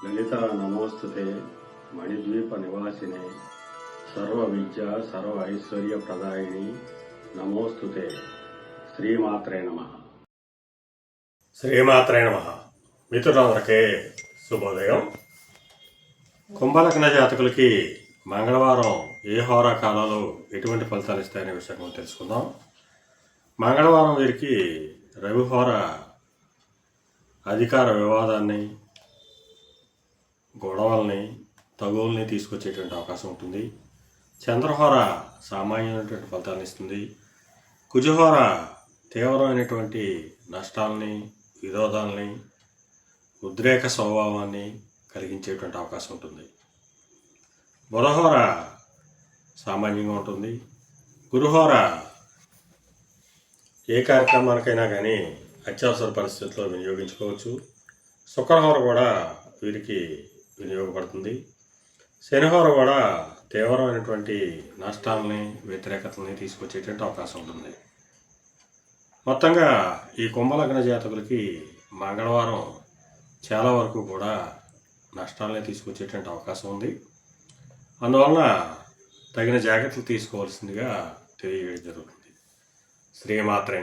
లలిత నమోస్తుతే మణిద్వీప నివాసినే సర్వ విద్య సర్వ ఐశ్వర్య ప్రదాయిని నమోస్తుతే. శ్రీమాత్రే నమః. శ్రీమాత్రే నమః. మిత్రులందరికీ శుభోదయం. కుంభలగ్న జాతకులకి మంగళవారం ఏ హోరా కాలాలు ఎటువంటి ఫలితాలు ఇస్తాయనే విషయం మనం తెలుసుకుందాం. మంగళవారం వీరికి రవి హోర అధికార వివాదాన్ని, గొడవల్ని, తగువుల్ని తీసుకొచ్చేటువంటి అవకాశం ఉంటుంది. చంద్రహోర సామాన్యమైనటువంటి ఫలితాలను ఇస్తుంది. కుజహోర తీవ్రమైనటువంటి నష్టాలని, విరోధాలని, ఉద్రేక స్వభావాన్ని కలిగించేటువంటి అవకాశం ఉంటుంది. బుధహోర సామాన్యంగా ఉంటుంది. గురుహోర ఏ కార్యక్రమానికైనా కానీ అత్యవసర పరిస్థితుల్లో వినియోగించుకోవచ్చు. శుక్రహోర కూడా వీరికి వినియోగపడుతుంది. శనిహోర కూడా తీవ్రమైనటువంటి నష్టాలని, వ్యతిరేకతల్ని తీసుకొచ్చేటువంటి అవకాశం ఉంటుంది. మొత్తంగా ఈ కుంభలగ్న జాతకులకి మంగళవారం చాలా వరకు కూడా నష్టాలని తీసుకొచ్చేటువంటి అవకాశం ఉంది. అందువలన తగిన జాగ్రత్తలు తీసుకోవాల్సిందిగా తెలియజేయడం జరుగుతుంది. శ్రీమాత్రే.